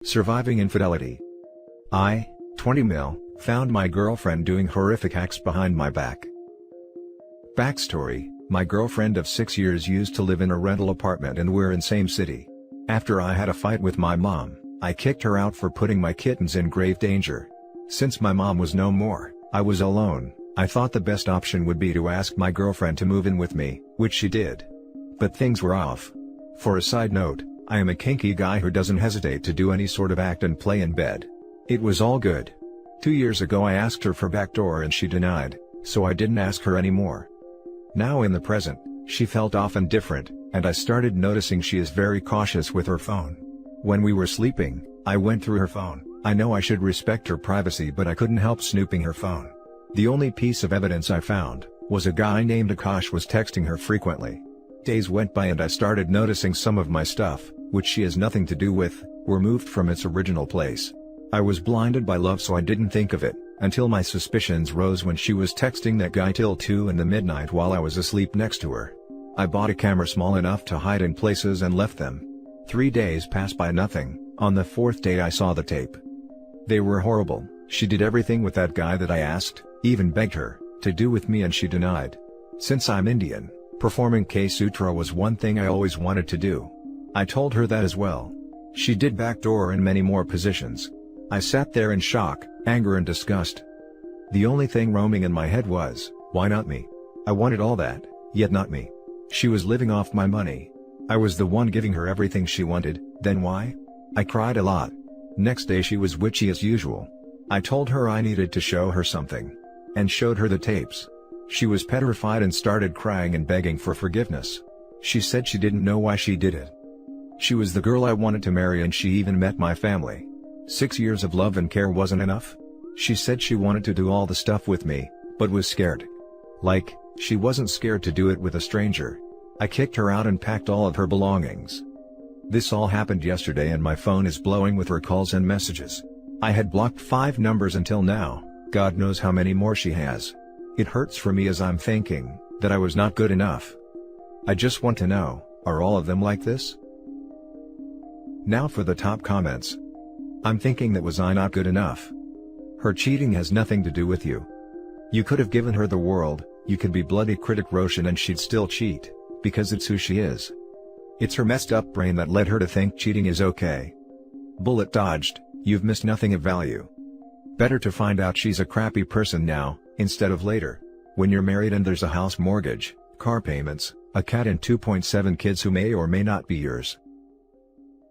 Surviving infidelity. I, 20 mil, found my girlfriend doing horrific acts behind my back. Backstory: my girlfriend of 6 years used to live in a rental apartment and we're in same city. After I had a fight with my mom, I kicked her out for putting my kittens in grave danger. Since my mom was no more, I was alone. I thought the best option would be to ask my girlfriend to move in with me, which she did. But things were off. For a side note, I am a kinky guy who doesn't hesitate to do any sort of act and play in bed. It was all good. 2 years ago I asked her for backdoor and she denied, so I didn't ask her anymore. Now in the present, she felt off and different, and I started noticing she is very cautious with her phone. When we were sleeping, I went through her phone. I know I should respect her privacy, but I couldn't help snooping her phone. The only piece of evidence I found was a guy named Akash was texting her frequently. Days went by and I started noticing some of my stuff, which she has nothing to do with, were moved from its original place. I was blinded by love, so I didn't think of it, until my suspicions rose when she was texting that guy till 2 in the midnight while I was asleep next to her. I bought a camera small enough to hide in places and left them. 3 days passed by, nothing. On the 4th day I saw the tape. They were horrible. She did everything with that guy that I asked, even begged her, to do with me, and she denied. Since I'm Indian, performing K-Sutra was one thing I always wanted to do. I told her that as well. She did backdoor in many more positions. I sat there in shock, anger and disgust. The only thing roaming in my head was, why not me? I wanted all that, yet not me. She was living off my money. I was the one giving her everything she wanted, then why? I cried a lot. Next day she was witchy as usual. I told her I needed to show her something. And showed her the tapes. She was petrified and started crying and begging for forgiveness. She said she didn't know why she did it. She was the girl I wanted to marry, and she even met my family. 6 years of love and care wasn't enough? She said she wanted to do all the stuff with me, but was scared. Like, she wasn't scared to do it with a stranger. I kicked her out and packed all of her belongings. This all happened yesterday and my phone is blowing with her calls and messages. I had blocked 5 numbers until now, God knows how many more she has. It hurts for me as I'm thinking that I was not good enough. I just want to know, are all of them like this? Now for the top comments. I'm thinking that was I not good enough? Her cheating has nothing to do with you. You could have given her the world, you could be bloody critic Roshan, and she'd still cheat, because it's who she is. It's her messed up brain that led her to think cheating is okay. Bullet dodged, you've missed nothing of value. Better to find out she's a crappy person now, instead of later. When you're married and there's a house mortgage, car payments, a cat and 2.7 kids who may or may not be yours.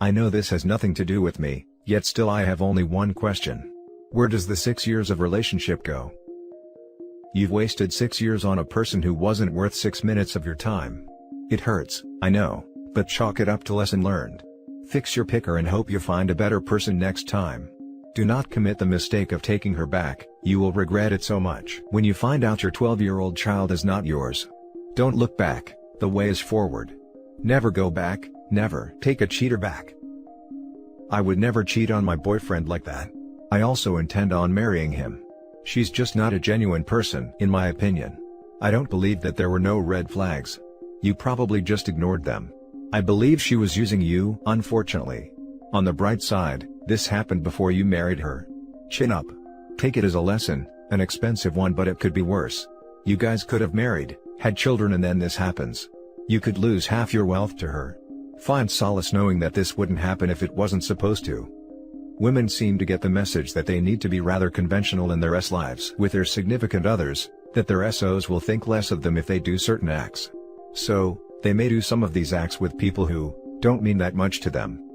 I know this has nothing to do with me, yet still I have only one question. Where does the 6 years of relationship go? You've wasted 6 years on a person who wasn't worth 6 minutes of your time. It hurts, I know, but chalk it up to lesson learned. Fix your picker and hope you find a better person next time. Do not commit the mistake of taking her back, you will regret it so much when you find out your 12-year-old child is not yours. Don't look back, the way is forward. Never go back, never take a cheater back. I would never cheat on my boyfriend like that. I also intend on marrying him. She's just not a genuine person, in my opinion. I don't believe that there were no red flags. You probably just ignored them. I believe she was using you, unfortunately. On the bright side, this happened before you married her. Chin up. Take it as a lesson, an expensive one, but it could be worse. You guys could have married, had children, and then this happens. You could lose half your wealth to her. Find solace knowing that this wouldn't happen if it wasn't supposed to. Women seem to get the message that they need to be rather conventional in their lives with their significant others, that their SOs will think less of them if they do certain acts. So, they may do some of these acts with people who don't mean that much to them.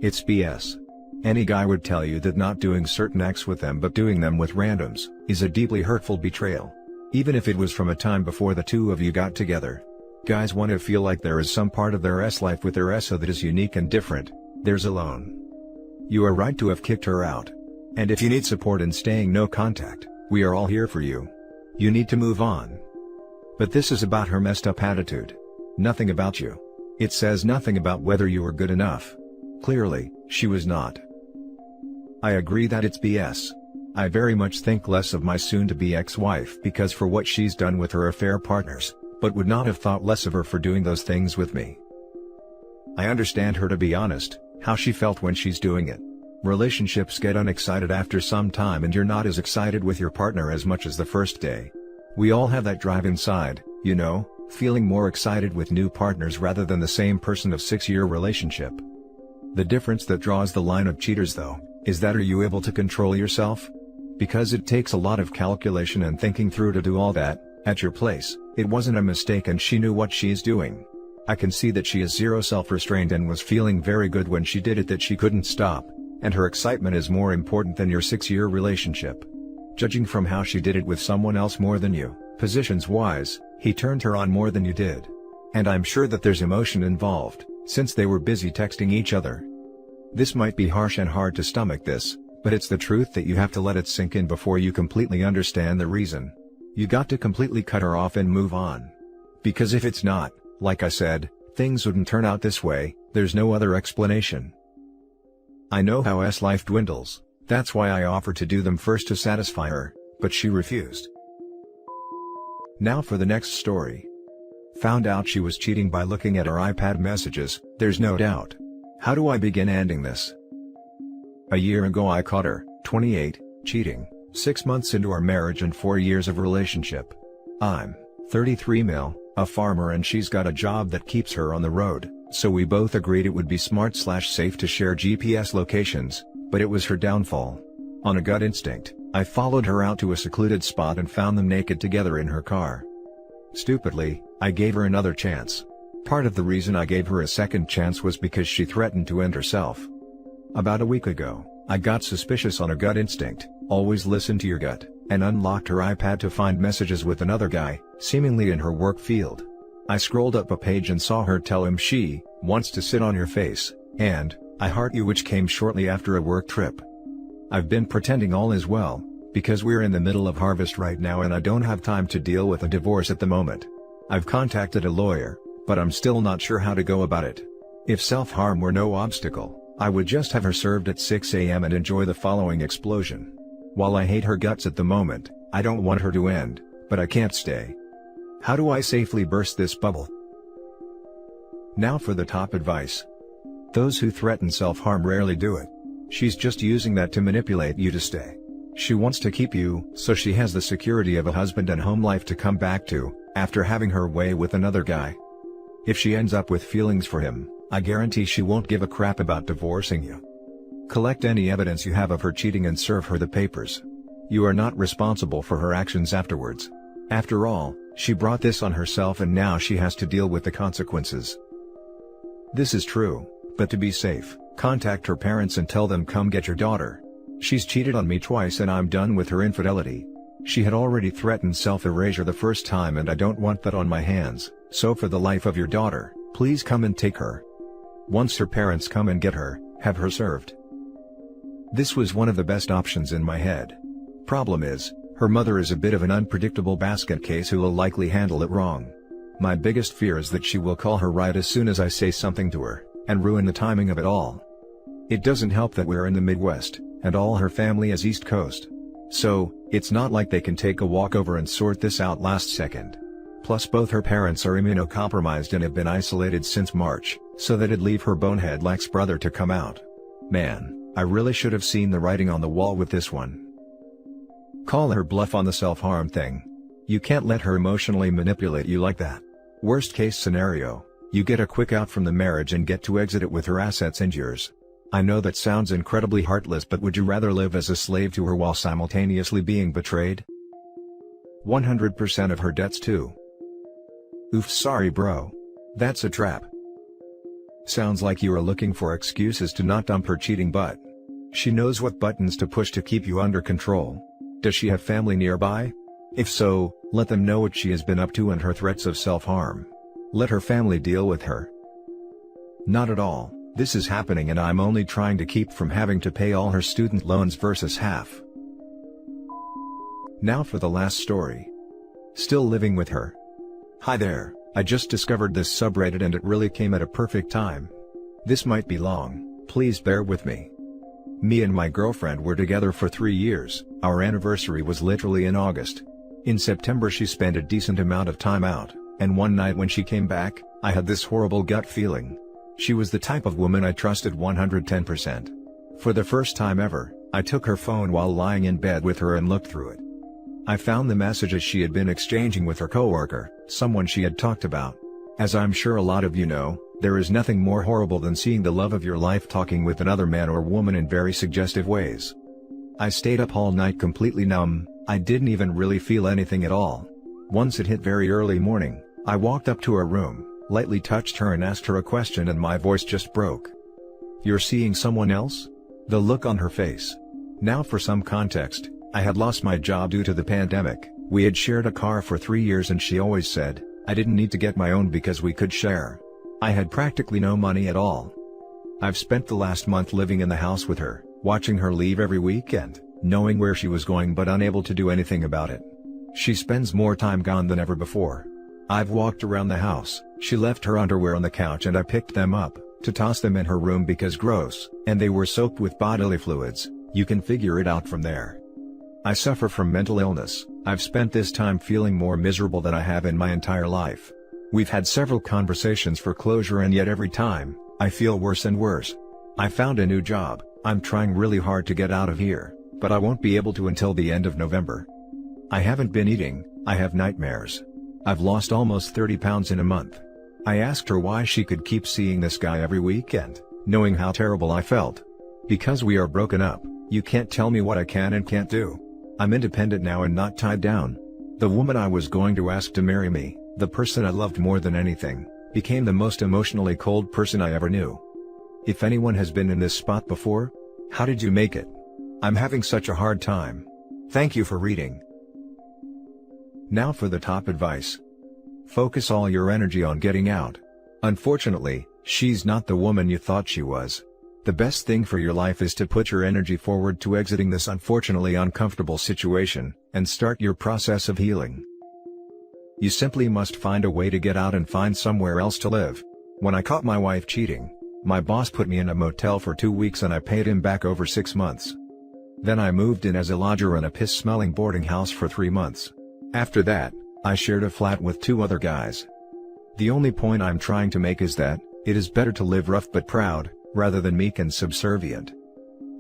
It's BS. Any guy would tell you that not doing certain acts with them but doing them with randoms is a deeply hurtful betrayal. Even if it was from a time before the two of you got together. Guys want to feel like there is some part of their life with their SO that is unique and different. Theirs alone. You are right to have kicked her out. And if you need support in staying no contact, we are all here for you. You need to move on. But this is about her messed up attitude. Nothing about you. It says nothing about whether you were good enough. Clearly, she was not. I agree that it's BS. I very much think less of my soon-to-be ex-wife because for what she's done with her affair partners, but would not have thought less of her for doing those things with me. I understand her, to be honest, how she felt when she's doing it. Relationships get unexcited after some time and you're not as excited with your partner as much as the first day. We all have that drive inside, you know, feeling more excited with new partners rather than the same person of 6-year relationship. The difference that draws the line of cheaters though, is that are you able to control yourself? Because it takes a lot of calculation and thinking through to do all that. At your place, it wasn't a mistake and she knew what she's doing. I can see that she is zero self-restraint and was feeling very good when she did it, that she couldn't stop, and her excitement is more important than your 6-year relationship. Judging from how she did it with someone else more than you, positions-wise, he turned her on more than you did. And I'm sure that there's emotion involved, since they were busy texting each other. This might be harsh and hard to stomach this, but it's the truth that you have to let it sink in before you completely understand the reason. You got to completely cut her off and move on. Because if it's not, like I said, things wouldn't turn out this way, there's no other explanation. I know how life dwindles, that's why I offered to do them first to satisfy her, but she refused. Now for the next story. Found out she was cheating by looking at her iPad messages, there's no doubt. How do I begin ending this? A year ago I caught her, 28, cheating, 6 months into our marriage and 4 years of relationship. I'm 33 mil, a farmer, and she's got a job that keeps her on the road, so we both agreed it would be smart/safe to share GPS locations, but it was her downfall. On a gut instinct, I followed her out to a secluded spot and found them naked together in her car. Stupidly, I gave her another chance. Part of the reason I gave her a second chance was because she threatened to end herself. About a week ago, I got suspicious on a gut instinct, always listen to your gut, and unlocked her iPad to find messages with another guy, seemingly in her work field. I scrolled up a page and saw her tell him she wants to sit on your face, and I heart you, which came shortly after a work trip. I've been pretending all is well, because we're in the middle of harvest right now and I don't have time to deal with a divorce at the moment. I've contacted a lawyer, but I'm still not sure how to go about it. If self-harm were no obstacle, I would just have her served at 6 a.m. and enjoy the following explosion. While I hate her guts at the moment, I don't want her to end, but I can't stay. How do I safely burst this bubble? Now for the top advice. Those who threaten self-harm rarely do it. She's just using that to manipulate you to stay. She wants to keep you, so she has the security of a husband and home life to come back to, after having her way with another guy. If she ends up with feelings for him, I guarantee she won't give a crap about divorcing you. Collect any evidence you have of her cheating and serve her the papers. You are not responsible for her actions afterwards. After all, she brought this on herself and now she has to deal with the consequences. This is true, but to be safe, contact her parents and tell them come get your daughter. She's cheated on me twice and I'm done with her infidelity. She had already threatened self-erasure the first time and I don't want that on my hands, so for the life of your daughter, please come and take her. Once her parents come and get her, have her served. This was one of the best options in my head. Problem is, her mother is a bit of an unpredictable basket case who will likely handle it wrong. My biggest fear is that she will call her right as soon as I say something to her, and ruin the timing of it all. It doesn't help that we're in the Midwest, and all her family is East Coast. So, it's not like they can take a walk over and sort this out last second. Plus both her parents are immunocompromised and have been isolated since March, so that'd leave her bonehead Lex brother to come out. Man, I really should have seen the writing on the wall with this one. Call her bluff on the self-harm thing. You can't let her emotionally manipulate you like that. Worst case scenario, you get a quick out from the marriage and get to exit it with her assets and yours. I know that sounds incredibly heartless, but would you rather live as a slave to her while simultaneously being betrayed? 100% of her debts too. Oof, sorry bro. That's a trap. Sounds like you are looking for excuses to not dump her cheating butt. She knows what buttons to push to keep you under control. Does she have family nearby? If so, let them know what she has been up to and her threats of self-harm. Let her family deal with her. Not at all. This is happening and I'm only trying to keep from having to pay all her student loans versus half. Now for the last story. Still living with her. Hi there, I just discovered this subreddit and it really came at a perfect time. This might be long, please bear with me. Me and my girlfriend were together for 3 years, our anniversary was literally in August. In September she spent a decent amount of time out, and one night when she came back, I had this horrible gut feeling. She was the type of woman I trusted 110%. For the first time ever, I took her phone while lying in bed with her and looked through it. I found the messages she had been exchanging with her coworker, someone she had talked about. As I'm sure a lot of you know, there is nothing more horrible than seeing the love of your life talking with another man or woman in very suggestive ways. I stayed up all night completely numb. I didn't even really feel anything at all. Once it hit very early morning, I walked up to her room, lightly touched her and asked her a question, and my voice just broke. "You're seeing someone else?" The look on her face. Now for some context, I had lost my job due to the pandemic. We had shared a car for 3 years and she always said, I didn't need to get my own because we could share. I had practically no money at all. I've spent the last month living in the house with her, watching her leave every weekend, knowing where she was going but unable to do anything about it. She spends more time gone than ever before. I've walked around the house, she left her underwear on the couch and I picked them up, to toss them in her room because gross, and they were soaked with bodily fluids. You can figure it out from there. I suffer from mental illness. I've spent this time feeling more miserable than I have in my entire life. We've had several conversations for closure and yet every time, I feel worse and worse. I found a new job, I'm trying really hard to get out of here, but I won't be able to until the end of November. I haven't been eating, I have nightmares. I've lost almost 30 pounds in a month. I asked her why she could keep seeing this guy every weekend, knowing how terrible I felt. Because we are broken up, you can't tell me what I can and can't do. I'm independent now and not tied down. The woman I was going to ask to marry me, the person I loved more than anything, became the most emotionally cold person I ever knew. If anyone has been in this spot before, how did you make it? I'm having such a hard time. Thank you for reading. Now for the top advice. Focus all your energy on getting out. Unfortunately, she's not the woman you thought she was. The best thing for your life is to put your energy forward to exiting this unfortunately uncomfortable situation, and start your process of healing. You simply must find a way to get out and find somewhere else to live. When I caught my wife cheating, my boss put me in a motel for 2 weeks and I paid him back over 6 months. Then I moved in as a lodger in a piss-smelling boarding house for 3 months. After that, I shared a flat with 2 other guys. The only point I'm trying to make is that, it is better to live rough but proud, rather than meek and subservient.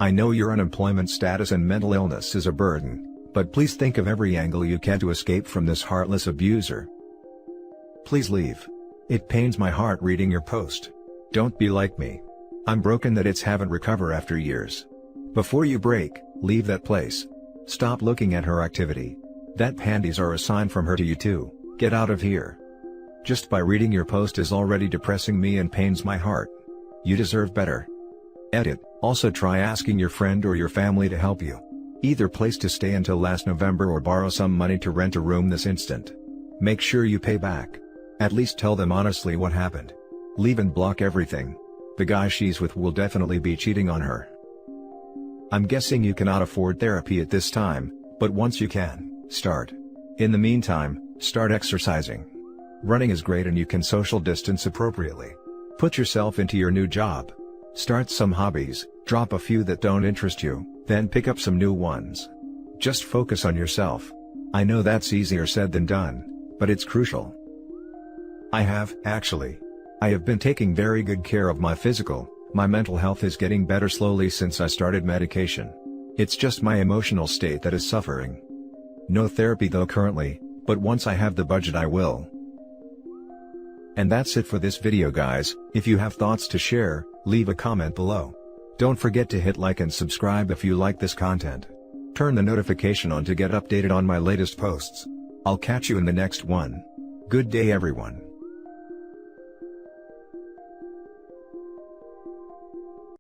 I know your unemployment status and mental illness is a burden, but please think of every angle you can to escape from this heartless abuser. Please leave. It pains my heart reading your post. Don't be like me. I'm broken that it's haven't recovered after years. Before you break, leave that place. Stop looking at her activity. That panties are a sign from her to you too. Get out of here. Just by reading your post is already depressing me and pains my heart. You deserve better. Edit. Also try asking your friend or your family to help you. Either place to stay until last November or borrow some money to rent a room this instant. Make sure you pay back. At least tell them honestly what happened. Leave and block everything. The guy she's with will definitely be cheating on her. I'm guessing you cannot afford therapy at this time, but once you can, start. In the meantime, start exercising. Running is great and you can social distance appropriately. Put yourself into your new job. Start some hobbies, drop a few that don't interest you, then pick up some new ones. Just focus on yourself. I know that's easier said than done, but it's crucial. I have been taking very good care of my physical. My mental health is getting better slowly since I started medication. It's just my emotional state that is suffering. No therapy though currently, but once I have the budget I will. And that's it for this video guys. If you have thoughts to share, leave a comment below. Don't forget to hit like and subscribe if you like this content. Turn the notification on to get updated on my latest posts. I'll catch you in the next one. Good day everyone.